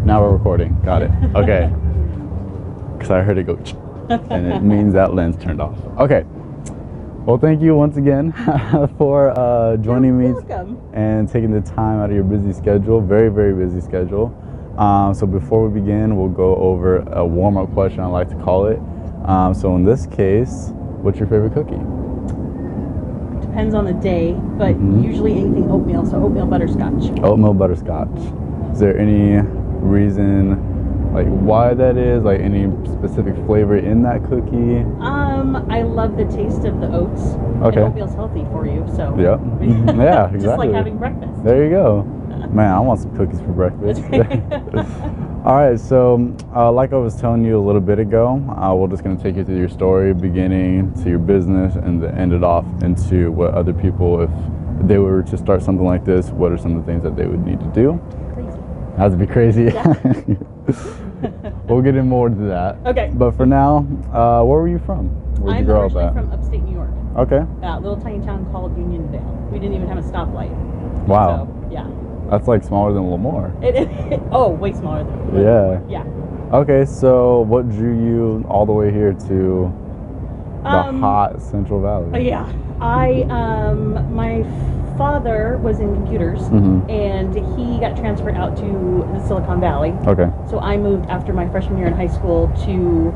Now we're recording. Got it. Okay. Because I heard it go, and it means that lens turned off. Okay. Well, thank you once again for joining me and taking the time out of your busy schedule. Very, very busy schedule. So before we begin, we'll go over a warm-up question, I like to call it. So in this case, what's your favorite cookie? Depends on the day, but usually anything oatmeal, so oatmeal butterscotch. Oatmeal butterscotch. Is there any reason, like, why that is? Like, any specific flavor in that cookie? I love the taste of the oats. Okay. And oatmeal's healthy for you, so. Yep. Yeah, exactly. Just like having breakfast. There you go. Man, I want some cookies for breakfast. All right, so like I was telling you a little bit ago, we're just going to take you through your story, beginning to your business, and then end it off into what other people, if they were to start something like this, what are some of the things that they would need to do? Crazy. Has to be crazy. Yeah. We'll get in more into that. Okay. But for now, where were you from? Where'd you grow up at? I'm originally from upstate New York. Okay. A little tiny town called Uniondale. We didn't even have a stoplight. Wow. So, yeah. That's like smaller than Lemoore. Oh, way smaller than Lemoore. Yeah. Okay, so what drew you all the way here to the hot Central Valley? Yeah. My father was in computers, and he got transferred out to the Silicon Valley. Okay. So I moved after my freshman year in high school to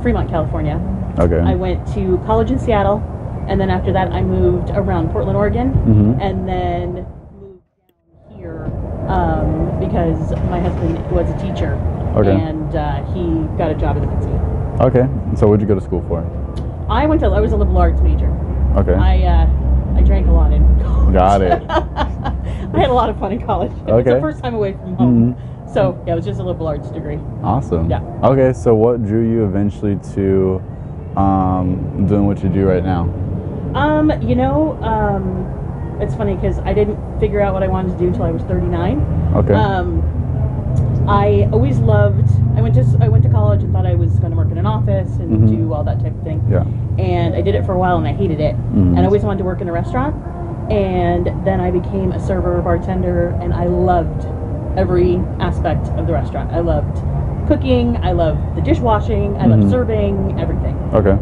Fremont, California. Okay. I went to college in Seattle, and then after that I moved around Portland, Oregon, and then moved down here because my husband was a teacher, and he got a job at the city. Okay. So what'd you go to school for? I was a liberal arts major. Okay. I drank a lot in college. Got it. I had a lot of fun in college. It was the first time away from home. So, yeah, it was just a liberal arts degree. Awesome. Yeah. Okay, so what drew you eventually to doing what you do right now? It's funny because I didn't figure out what I wanted to do until I was 39. Okay. I always loved, I went to college and thought I was going to work in an office and do all that type of thing. Yeah. And I did it for a while and I hated it. And I always wanted to work in a restaurant. And then I became a server, bartender, and I loved every aspect of the restaurant. I loved cooking, I loved the dishwashing, I loved serving, everything. Okay.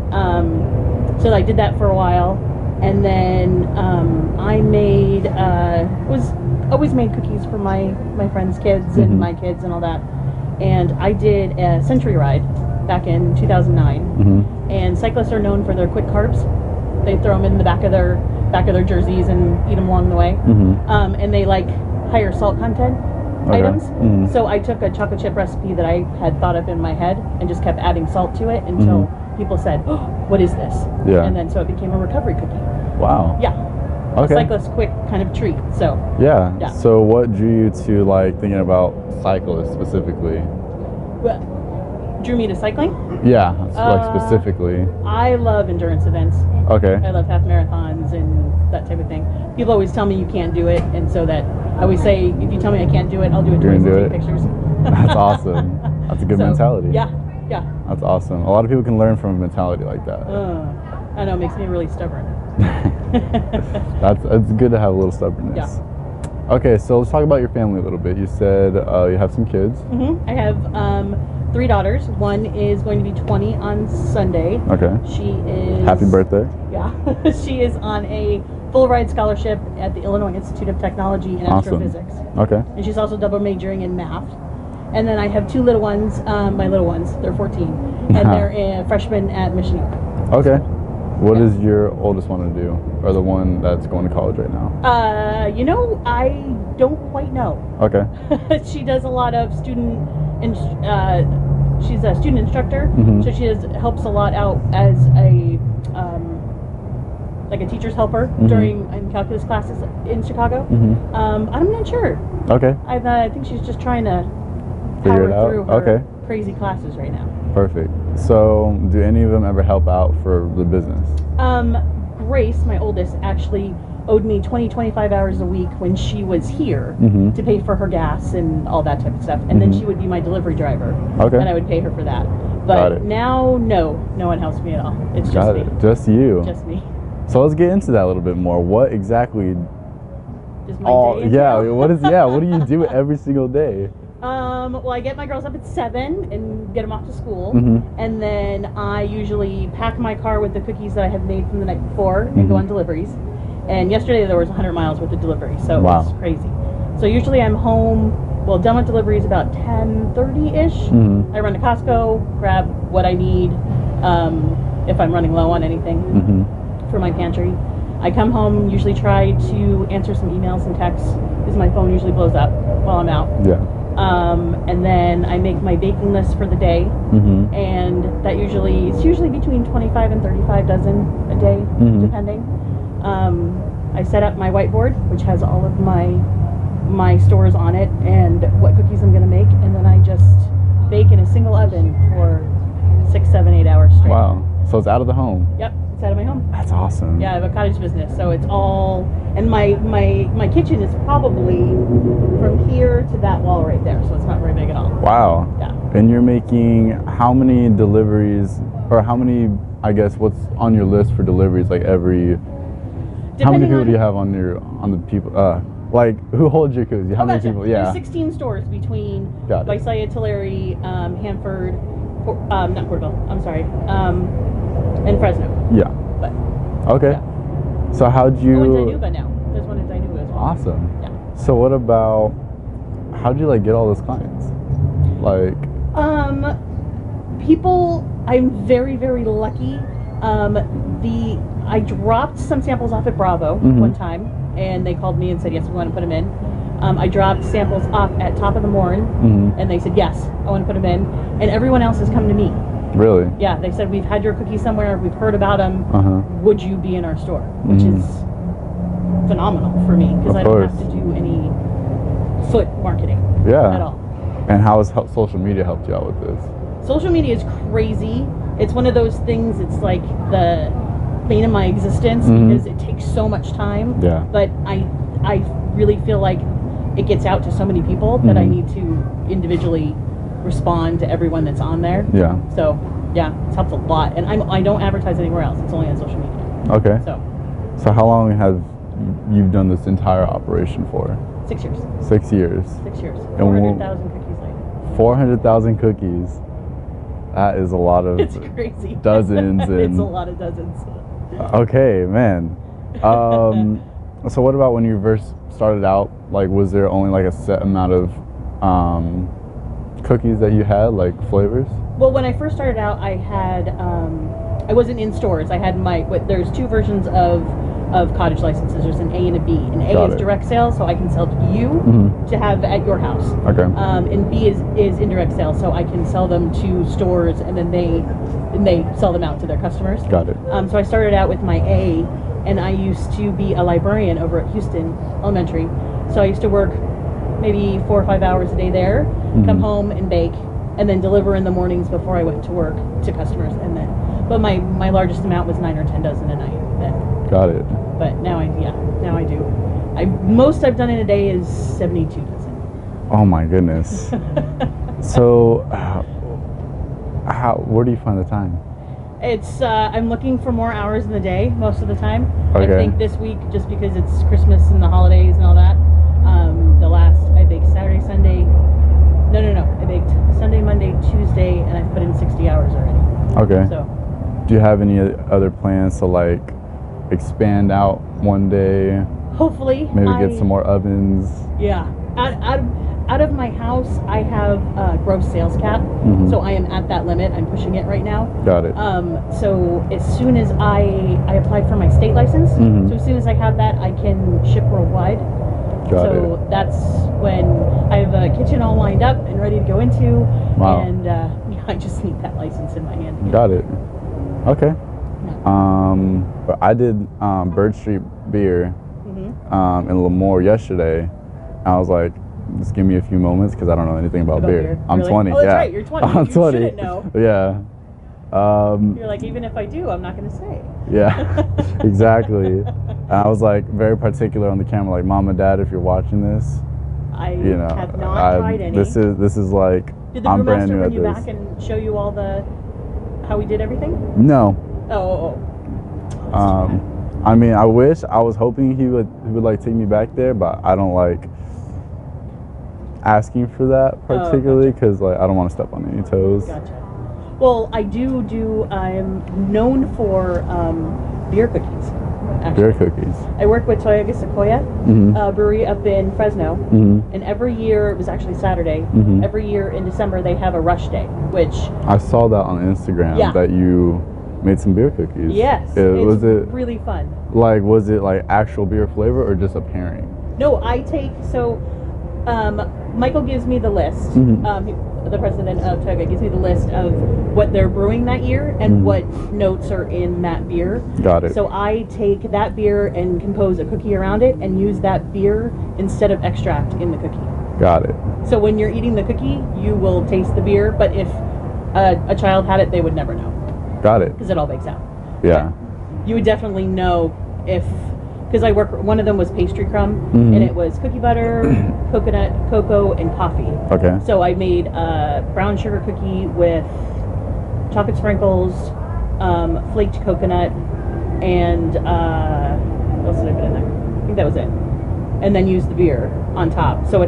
So I did that for a while. And then I always made cookies for my friends' kids and my kids and all that. And I did a century ride back in 2009. And cyclists are known for their quick carbs. They throw them in the back of their jerseys and eat them along the way. And they like higher salt content items. So I took a chocolate chip recipe that I had thought up in my head and just kept adding salt to it until people said, "Oh, what is this?" Yeah. And then so it became a recovery cookie. Wow. Yeah. Okay. A cyclist quick kind of treat. So. Yeah. Yeah. So what drew you to like thinking about cyclists specifically? Well, drew me to cycling? Yeah, like specifically. I love endurance events. Okay. I love half marathons and that type of thing. People always tell me you can't do it, and so that I always say, if you tell me I can't do it, I'll do it twice and take pictures. That's awesome. That's a good mentality. Yeah, yeah. That's awesome. A lot of people can learn from a mentality like that. I know, it makes me really stubborn. It's good to have a little stubbornness. Yeah. Okay, so let's talk about your family a little bit. You said you have some kids. I have 3 daughters. One is going to be 20 on Sunday. Okay. She is... Happy birthday. Yeah. She is on a full ride scholarship at the Illinois Institute of Technology in astrophysics. Okay. And she's also double majoring in math. And then I have 2 little ones, my little ones. They're 14. And they're freshmen at Mission Hill. Okay. What does your oldest want to do? Or the one that's going to college right now? I don't quite know. Okay. She does a lot of she's a student instructor, so she helps a lot out as a like a teacher's helper in calculus classes in Chicago. I'm not sure. Okay. I think she's just trying to figure it out through her crazy classes right now. Perfect. So, do any of them ever help out for the business? Grace, my oldest, actually owed me 25 hours a week when she was here to pay for her gas and all that type of stuff. And then she would be my delivery driver. Okay. And I would pay her for that. But now, no one helps me at all. It's just me. Just you. Just me. So let's get into that a little bit more. What exactly? Does my day entail? What do you do every single day? Well, I get my girls up at 7 and get them off to school, Mm-hmm. and then I usually pack my car with the cookies that I have made from the night before and go on deliveries. And yesterday there was 100 miles worth of deliveries, so Wow. it was crazy. So usually I'm home, well, done with deliveries about 10:30-ish. Mm-hmm. I run to Costco, grab what I need, if I'm running low on anything for my pantry. I come home, usually try to answer some emails and texts, because my phone usually blows up while I'm out. Yeah. And then I make my baking list for the day, and that it's usually between 25 and 35 dozen a day, depending. I set up my whiteboard, which has all of my stores on it and what cookies I'm going to make, and then I just bake in a single oven for 6, 7, 8 hours straight. Wow. So it's out of the home. Yep, it's out of my home. That's awesome. Yeah, I have a cottage business, so it's all, and my kitchen is probably from here to that wall right there, so it's not very big at all. Wow. Yeah. And you're making how many deliveries, or how many, I guess, what's on your list for deliveries, like every, how many people do you have on the people, like, who holds your cookies? How many people? Yeah. There's 16 stores between Visalia, Tulare, Hanford, not Porterville, I'm sorry, and Fresno. Yeah. But, okay. Yeah. So how'd you... Oh, and Dinuba now. There's one in Dinuba as well. Awesome. Yeah. So what about, how'd you, like, get all those clients? Like... People, I'm very, very lucky. I dropped some samples off at Bravo one time, and they called me and said, yes, we want to put them in. I dropped samples off at Top of the Morn, and they said, yes, I want to put them in. And everyone else has come to me. Really? Yeah, they said, we've had your cookies somewhere, we've heard about them, would you be in our store? Which is phenomenal for me, because I don't have to do any foot marketing at all. And how has social media helped you out with this? Social media is crazy. It's one of those things, it's like the bane of my existence, because it takes so much time. Yeah. But I really feel like it gets out to so many people that I need to individually respond to everyone that's on there. Yeah. So yeah, it's helped a lot. And I don't advertise anywhere else. It's only on social media. Okay. So how long have you done this entire operation for? 6 years. 6 years. 6 years. 400,000 cookies later. 400,000 cookies. That is a lot of... It's crazy. Dozens. And, it's a lot of dozens. Okay, man. So what about when you first started out? Like, was there only like a set amount of cookies that you had, like flavors? Well, when I first started out, I had I wasn't in stores. I had there's two versions of cottage licenses. There's an A and a B. And A is direct sales, so I can sell to you to have at your house. Okay. And B is indirect sales, so I can sell them to stores, and then they sell them out to their customers. Got it. So I started out with my A, and I used to be a librarian over at Houston Elementary. So I used to work maybe 4 or 5 hours a day there, come home and bake, and then deliver in the mornings before I went to work to customers. And then, but my largest amount was 9 or 10 dozen a night then. Got it. But now I do. Most I've done in a day is 72 dozen. Oh my goodness. So, where do you find the time? It's I'm looking for more hours in the day most of the time. Okay. I think this week, just because it's Christmas and the holidays and all that, I baked Saturday, Sunday. No. I baked Sunday, Monday, Tuesday, and I put in 60 hours already. Okay. So, do you have any other plans to like expand out one day? Hopefully. Maybe get some more ovens. Yeah. Out of my house, I have a gross sales cap, so I am at that limit. I'm pushing it right now. Got it. So as soon as I applied for my state license, so as soon as I have that, I can ship worldwide. Got it. That's when I have a kitchen all lined up and ready to go into. Wow. And I just need that license in my hand. Got it. Okay. Yeah. But I did Bird Street Beer in Lemoore yesterday. I was like, just give me a few moments because I don't know anything about beer. I'm really? 20. Oh, that's yeah. right. You're 20. I'm 20. You shouldn't know. Yeah. You're like, even if I do, I'm not going to say. Yeah, exactly. And I was like very particular on the camera, like, Mom and Dad, if you're watching this, I have not tried any. This is like, did the I'm brand new brewmaster at bring you this. back and show you all how we did everything? No. Oh. I mean, I wish. I was hoping he would like take me back there, but I don't like. asking for that particularly because like I don't want to step on any toes. Gotcha. Well, I'm known for beer cookies. Actually. Beer cookies. I work with Toyaga Sequoia brewery up in Fresno, and every year, it was actually Saturday, every year in December they have a rush day, which... I saw that on Instagram that you made some beer cookies. Yes, was it really fun. Like, was it like actual beer flavor or just a pairing? No, Michael gives me the list. The president of Toga gives me the list of what they're brewing that year and what notes are in that beer. Got it. So I take that beer and compose a cookie around it and use that beer instead of extract in the cookie. Got it. So when you're eating the cookie, you will taste the beer, but if a child had it, they would never know. Got it. Because it all bakes out. Yeah. But you would definitely know if... Because one of them was pastry crumb, and it was cookie butter, coconut, cocoa, and coffee. Okay. So I made a brown sugar cookie with chocolate sprinkles, flaked coconut, and what else did I put in there? I think that was it. And then used the beer on top. So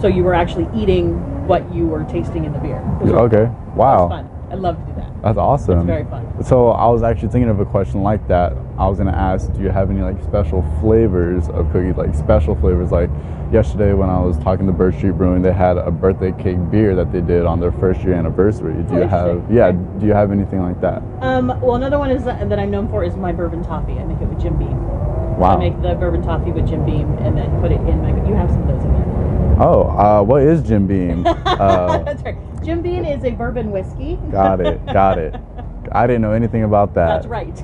you were actually eating what you were tasting in the beer. Okay. Wow. It was fun. I love to do that. That's awesome. It's very fun. So I was actually thinking of a question like that. I was gonna ask, do you have any like special flavors of cookies? Like special flavors, like yesterday when I was talking to Bird Street Brewing, they had a birthday cake beer that they did on their first year anniversary. Do you have? Yeah. Do you have anything like that? Well, another one is that I'm known for is my bourbon toffee. I make it with Jim Beam. Wow. I make the bourbon toffee with Jim Beam and then put it in my. You have some of those in there. Oh, what is Jim Beam? That's right. Jim Beam is a bourbon whiskey. Got it. I didn't know anything about that. That's right.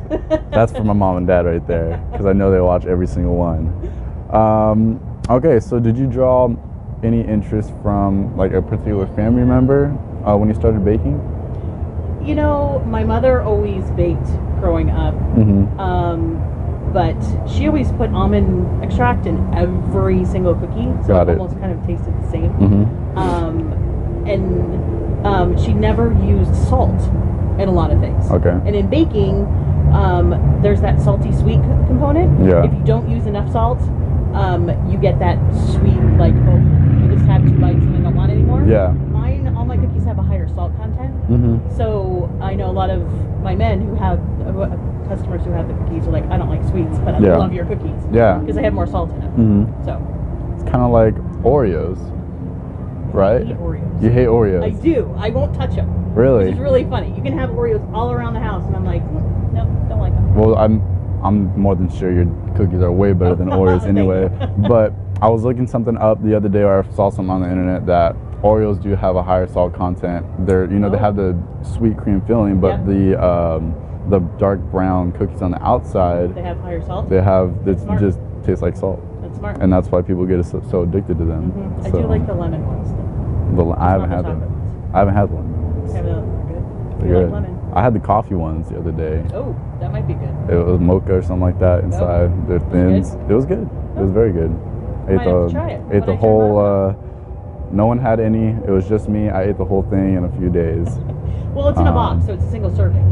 That's for my mom and dad right there, because I know they watch every single one. Okay, so did you draw any interest from like a particular family member when you started baking? You know, my mother always baked growing up. But she always put almond extract in every single cookie, so it almost kind of tasted the same. And she never used salt in a lot of things. Okay. And in baking, there's that salty sweet component. Yeah. If you don't use enough salt, you get that sweet, like, oh, you just have 2 bites and I don't want it anymore. Yeah. All my cookies have a higher salt content. So I know a lot of my men who have customers who have the cookies are like, I don't like sweets, but I love your cookies. Yeah. Because they have more salt in them. So it's kind of like Oreos, right? I hate Oreos. You hate Oreos? I do. I won't touch them. Really? Which is really funny. You can have Oreos all around the house, and I'm like, no, don't like them. Well, I'm more than sure your cookies are way better than Oreos anyway. But I was looking something up the other day, or I saw something on the internet that Oreos do have a higher salt content. They're, they have the sweet cream filling, but the dark brown cookies on the outside, they have higher salt. They have just taste like salt. That's smart. And that's why people get so addicted to them. I do like the lemon ones. I haven't had them. I haven't had one. They're good. They're good. Like lemon? I had the coffee ones the other day. Oh, that might be good. It was mocha or something like that inside. They're thins. It was good. It was very good. Ate the whole. No one had any. It was just me. I ate the whole thing in a few days. Well, it's in a box, so it's a single serving.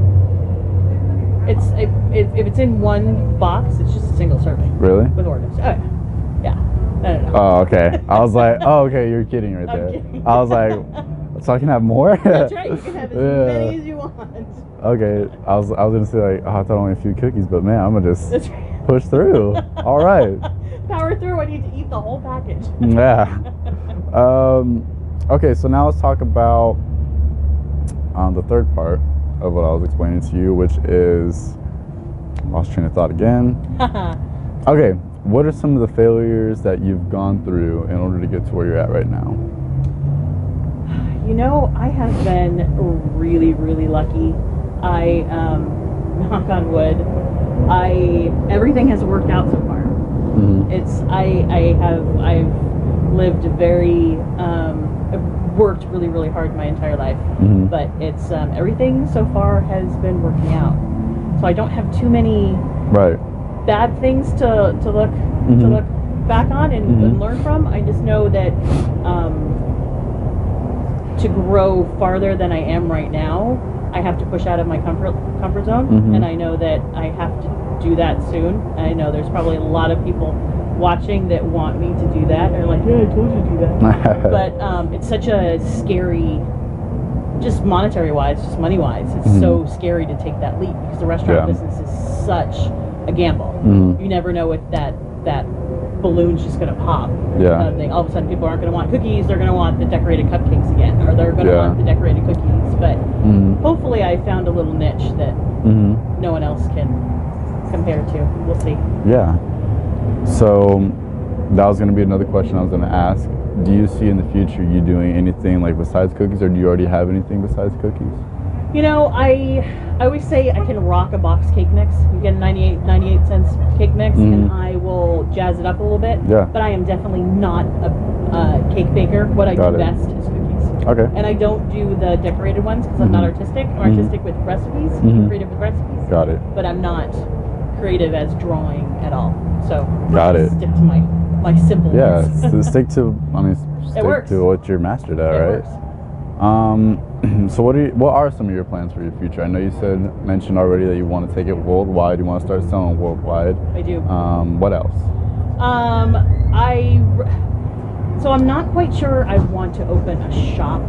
If it's in one box, it's just a single serving. Really? With Oreos. Oh, yeah. No. Oh, okay. I was like, oh, okay, you're kidding right there. Kidding. I was like, so I can have more? That's right. You can have as many as you want. Okay. I was gonna say like, oh, I thought only a few cookies, but man, I'm gonna just push through. All right. Power through. I need to eat the whole package. Yeah. Okay, so now let's talk about the third part of what I was explaining to you, which is, lost train of thought again. Okay, what are some of the failures that you've gone through in order to get to where you're at right now? You know, I have been really, really lucky. I, knock on wood, everything has worked out so far. I've lived I've worked really, really hard my entire life, but it's everything so far has been working out. So I don't have too many bad things to look back on and learn from. I just know that to grow farther than I am right now, I have to push out of my comfort zone, and I know that I have to do that soon. I know there's probably a lot of people watching that want me to do that. They're like, yeah, I told you to do that. But it's such a scary, just monetary wise, just money wise, it's so scary to take that leap because the restaurant business is such a gamble. You never know if that balloon's just going to pop. All of a sudden people aren't going to want cookies, they're going to want the decorated cupcakes again, or they're going to want the decorated cookies. But hopefully I found a little niche that no one else can compare to. We'll see. Yeah. So that was going to be another question I was going to ask. Do you see in the future you doing anything like besides cookies, or do you already have anything besides cookies? You know, I always say I can rock a box cake mix. You get a 98 cents cake mix, and I will jazz it up a little bit. Yeah. But I am definitely not a cake baker. What I do best is cookies. Okay. And I don't do the decorated ones because I'm not artistic. I'm artistic with recipes, creative with recipes. Got it. But I'm not creative as drawing at all. So stick to my simple ones. Yeah, stick to what you're mastered at, right? Works. So what are some of your plans for your future? I know you mentioned already that you want to take it worldwide. You want to start selling worldwide. I do. What else? So I'm not quite sure I want to open a shop.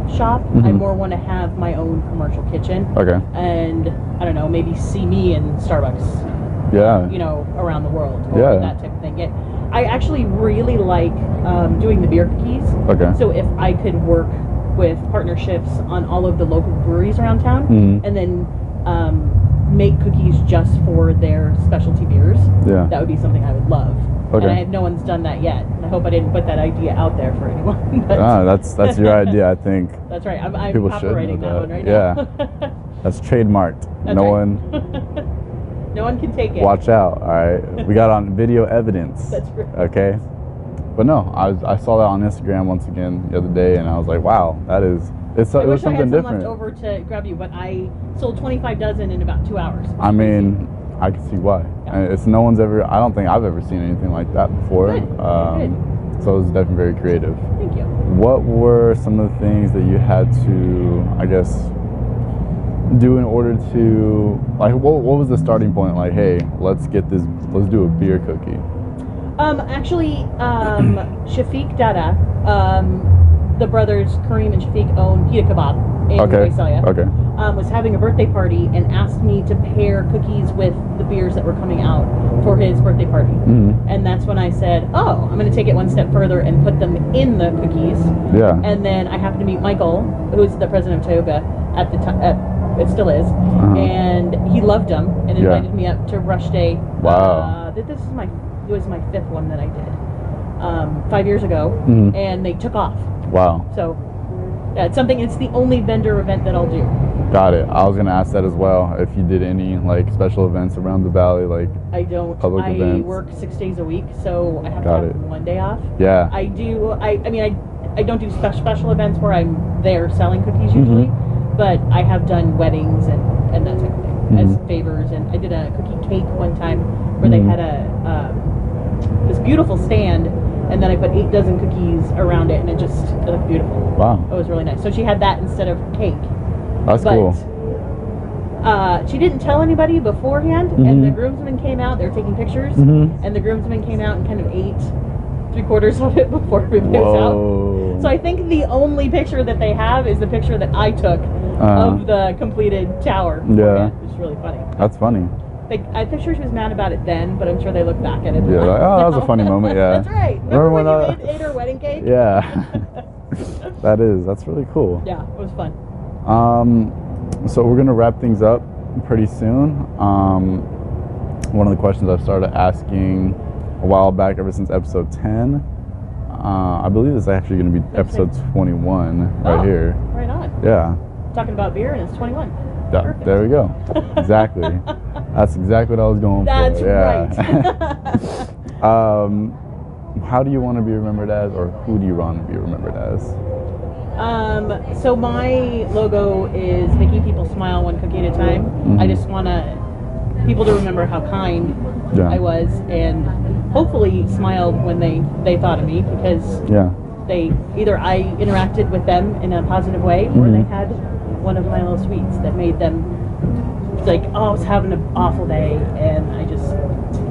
I more want to have my own commercial kitchen. Okay. And I don't know, maybe see me in Starbucks. Yeah. You know, around the world. Or that type of thing. I actually really like doing the beer cookies. Okay. So if I could work with partnerships on all of the local breweries around town, and then make cookies just for their specialty beers, that would be something I would love. Okay. And no one's done that yet. And I hope I didn't put that idea out there for anyone. That's your idea, I think. That's right. I'm operating that one right now. Yeah. That's trademarked. That's no one can take it. Watch out, all right? We got on video evidence. That's right. Okay? But no, I saw that on Instagram once again the other day, and I was like, wow, it was something different. I left over to grab you, but I sold 25 dozen in about 2 hours. I mean, I can see why. Yeah. I don't think I've ever seen anything like that before. Good. Good. So it was definitely very creative. Thank you. What were some of the things that you had to, I guess, do in order to, like, what was the starting point? Like, hey, let's do a beer cookie. Actually, Shafiq Dada, the brothers Kareem and Shafiq own Pita Kebab in Visalia. Okay. Was having a birthday party and asked me to pair cookies with the beers that were coming out for his birthday party. And that's when I said, oh, I'm going to take it one step further and put them in the cookies. Yeah. And then I happened to meet Michael, who's the president of Toyoga at the time. It still is. And he loved them and invited me up to Rush Day. Wow. It was my fifth one that I did 5 years ago, and they took off. Wow. So it's the only vendor event that I'll do. Got it. I was going to ask that as well, if you did any like special events around the valley, like I don't. Public events. I work 6 days a week, so I have to have one day off. Yeah. I do. I don't do special events where I'm there selling cookies usually, but I have done weddings and that type of thing as favors. And I did a cookie cake one time where they had this beautiful stand, and then I put 8 dozen cookies around it, and it looked beautiful. Wow. It was really nice. So she had that instead of cake. That's cool. She didn't tell anybody beforehand, and the groomsmen came out. They were taking pictures, and the groomsmen came out and kind of ate 3/4 of it before everybody was out. So I think the only picture that they have is the picture that I took of the completed tower. Yeah. It's really funny. That's funny. I'm sure she was mad about it then, but I'm sure they look back at it. Yeah, like, oh, that was a funny moment. Yeah. That's right. Remember when you ate her wedding cake? Yeah. That's really cool. Yeah, it was fun. So we're gonna wrap things up pretty soon. One of the questions I've started asking a while back, ever since episode 10. I believe it's actually gonna be episode 21 right here. Right on. Yeah. Talking about beer, and it's 21. Yeah, there we go. Exactly. That's exactly what I was going for. That's right. How do you want to be remembered as, or who do you want to be remembered as? So my logo is making people smile one cookie at a time. I just want people to remember how kind I was, and hopefully smiled when they thought of me, because they either I interacted with them in a positive way, or they had one of my little sweets that made them it's like, oh, I was having an awful day, and I just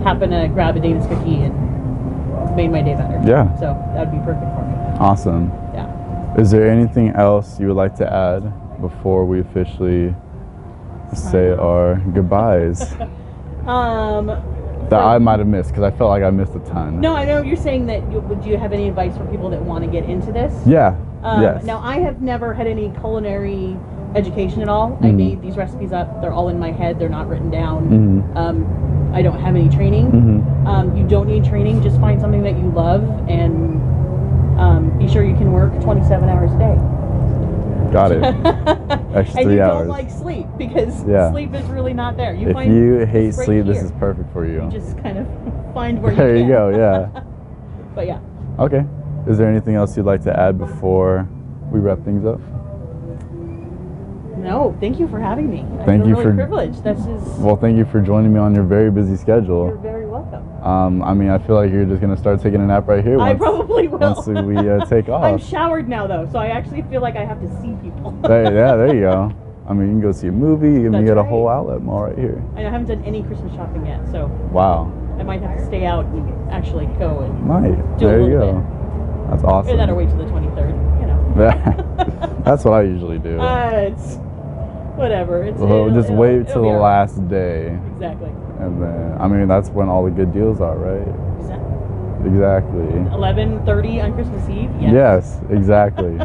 happened to grab a Danish cookie and made my day better. Yeah. So that would be perfect for me. Awesome. Yeah. Is there anything else you would like to add before we officially say our goodbyes? That I might have missed, because I felt like I missed a ton. No, I know you're saying that. Would you have any advice for people that want to get into this? Yeah. Yes. Now, I have never had any culinary education at all. I made these recipes up. They're all in my head. They're not written down. I don't have any training. You don't need training. Just find something that you love, and be sure you can work 27 hours a day. Got it. Extra 3 hours. And you don't like sleep, because sleep is really not there. If you hate sleep, this is perfect for you. You just kind of find where there you can. There you go, yeah. But yeah. Okay. Is there anything else you'd like to add before we wrap things up? No, thank you for having me. Thank you really privileged. Well, thank you for joining me on your very busy schedule. You're very welcome. I mean, I feel like you're just gonna start taking a nap right here. I probably will. Once we take off. I'm showered now, though, so I actually feel like I have to see people. There you go. I mean, you can go see a movie. You can get a whole outlet mall right here. I haven't done any Christmas shopping yet, so. Wow. I might have to stay out and actually go and do there a you little go. bit. That's awesome. Or that or wait till the 23rd, you know. That's what I usually do. It's whatever. Just wait till the last day. Exactly. And then, I mean, that's when all the good deals are, right? Exactly. 11:30 on Christmas Eve? Yes, exactly.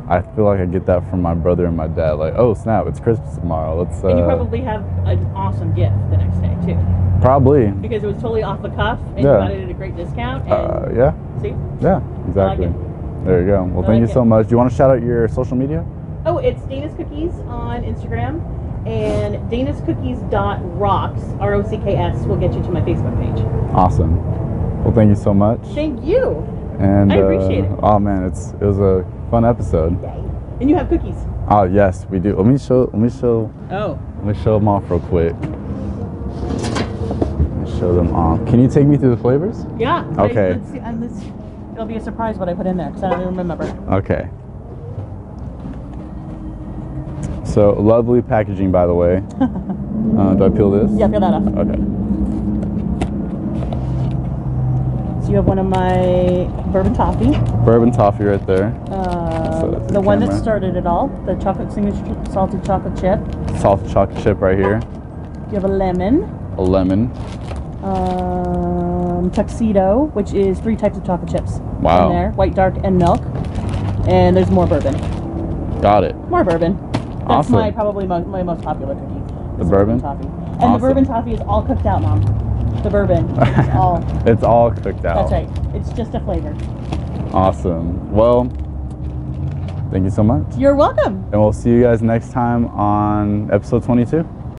I feel like I get that from my brother and my dad. Like, oh snap, it's Christmas tomorrow. Let's. And you probably have an awesome gift the next day too. Probably. Because it was totally off the cuff, and you got it at a great discount. And yeah. See? Yeah, exactly. There you go. Well, thank you so much. Do you want to shout out your social media? Oh, it's Dana's Cookies on Instagram, and danascookies.rocks, ROCKS, will get you to my Facebook page. Awesome. Well, thank you so much. Thank you. And I appreciate it. Oh man, it was a fun episode. Yay. And you have cookies. Oh yes, we do. Let me show. Oh. Let me show them off real quick. Show them off. Can you take me through the flavors? Yeah. Okay. Let's see, it'll be a surprise what I put in there, because I don't even remember. Okay. So lovely packaging, by the way. Do I peel this? Yeah, peel that off. Okay. So you have one of my bourbon toffee. Bourbon toffee right there. The one that started it all, the chocolate signature salted chocolate chip. Salted chocolate chip right here. You have a lemon. A lemon. Tuxedo, which is 3 types of chocolate chips. Wow. In there, white, dark, and milk. And there's more bourbon. Got it. More bourbon. That's Awesome. probably my most popular cookie. The bourbon toffee. And the bourbon toffee is all cooked out, Mom. The bourbon is all. It's all cooked out. That's right. It's just a flavor. Awesome. Well, thank you so much. You're welcome. And we'll see you guys next time on episode 22.